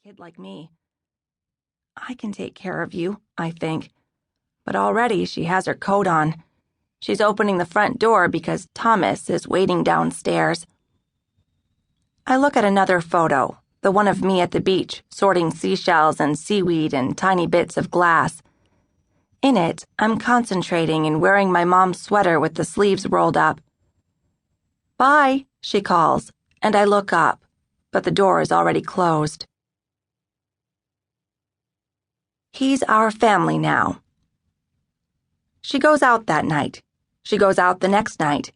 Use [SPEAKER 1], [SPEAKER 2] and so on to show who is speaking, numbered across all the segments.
[SPEAKER 1] kid like me. I can take care of you, I think. But already she has her coat on. She's opening the front door because Thomas is waiting downstairs. I look at another photo, the one of me at the beach, sorting seashells and seaweed and tiny bits of glass. In it, I'm concentrating and wearing my mom's sweater with the sleeves rolled up. "Bye," she calls, and I look up, but the door is already closed. He's our family now. She goes out that night. She goes out the next night.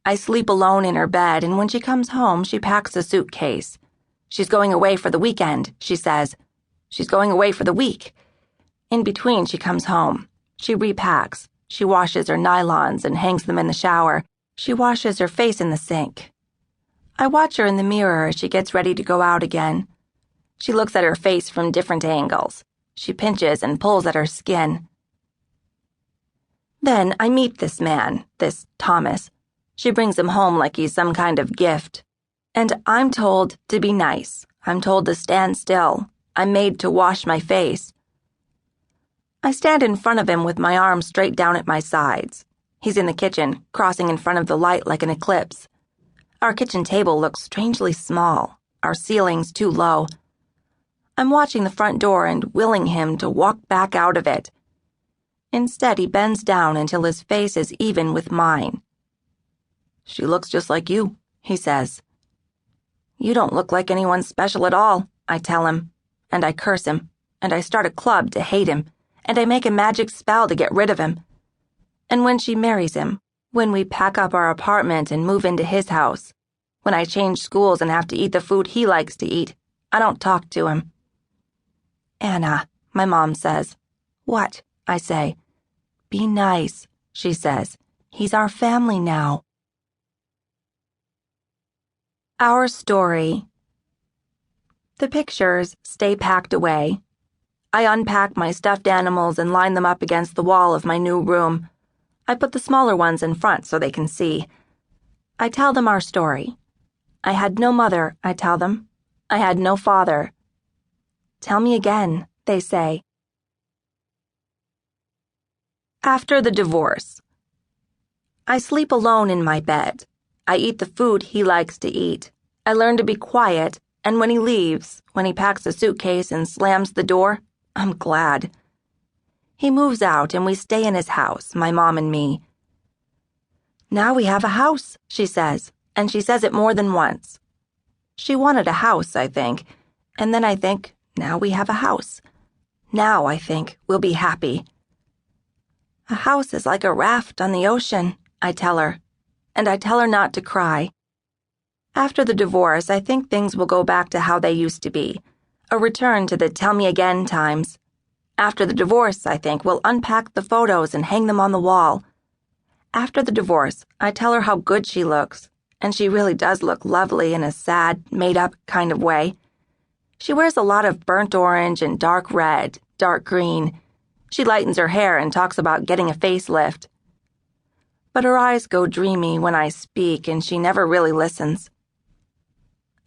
[SPEAKER 1] I sleep alone in her bed, and when she comes home, she packs a suitcase. She's going away for the weekend, she says. She's going away for the week. In between, she comes home. She repacks. She washes her nylons and hangs them in the shower. She washes her face in the sink. I watch her in the mirror as she gets ready to go out again. She looks at her face from different angles. She pinches and pulls at her skin. Then I meet this man, this Thomas. She brings him home like he's some kind of gift. And I'm told to be nice. I'm told to stand still. I'm made to wash my face. I stand in front of him with my arms straight down at my sides. He's in the kitchen, crossing in front of the light like an eclipse. Our kitchen table looks strangely small, our ceiling's too low. I'm watching the front door and willing him to walk back out of it. Instead, he bends down until his face is even with mine. "She looks just like you," he says. "You don't look like anyone special at all," I tell him, and I curse him, and I start a club to hate him, and I make a magic spell to get rid of him. And when she marries him, when we pack up our apartment and move into his house, when I change schools and have to eat the food he likes to eat, I don't talk to him. "Anna," my mom says. "What?" I say. "Be nice," she says. "He's our family now." Our story. The pictures stay packed away. I unpack my stuffed animals and line them up against the wall of my new room. I put the smaller ones in front so they can see. I tell them our story. I had no mother, I tell them. I had no father. "Tell me again," they say. After the divorce. I sleep alone in my bed. I eat the food he likes to eat. I learn to be quiet, and when he leaves, when he packs a suitcase and slams the door, I'm glad. He moves out and we stay in his house, my mom and me. "Now we have a house," she says, and she says it more than once. She wanted a house, I think, and then I think, now we have a house. Now, I think, we'll be happy. "A house is like a raft on the ocean," I tell her, and I tell her not to cry. After the divorce, I think things will go back to how they used to be, a return to the tell me again times. After the divorce, I think, we'll unpack the photos and hang them on the wall. After the divorce, I tell her how good she looks, and she really does look lovely in a sad, made-up kind of way. She wears a lot of burnt orange and dark red, dark green. She lightens her hair and talks about getting a facelift. But her eyes go dreamy when I speak, and she never really listens.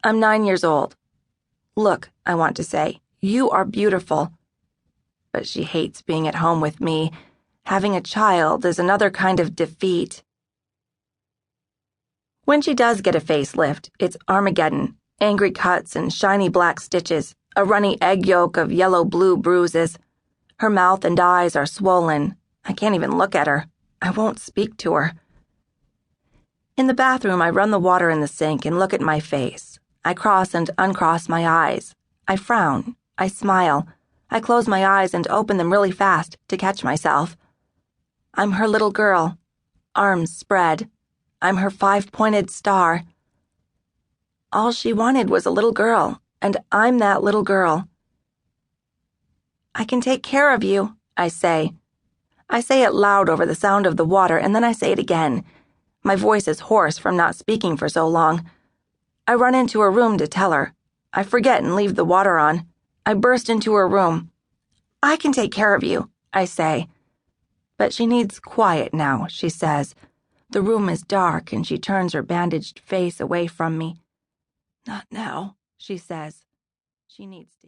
[SPEAKER 1] I'm 9 years old. "Look," I want to say, "you are beautiful." But she hates being at home with me. Having a child is another kind of defeat. When she does get a facelift, it's Armageddon, angry cuts and shiny black stitches, a runny egg yolk of yellow-blue bruises. Her mouth and eyes are swollen. I can't even look at her. I won't speak to her. In the bathroom, I run the water in the sink and look at my face. I cross and uncross my eyes. I frown. I smile. I close my eyes and open them really fast to catch myself. I'm her little girl. Arms spread. I'm her 5-pointed star. All she wanted was a little girl, and I'm that little girl. "I can take care of you," I say. I say it loud over the sound of the water, and then I say it again. My voice is hoarse from not speaking for so long. I run into her room to tell her. I forget and leave the water on. I burst into her room. "I can take care of you," I say. But she needs quiet now, she says. The room is dark and she turns her bandaged face away from me. "Not now," she says. She needs to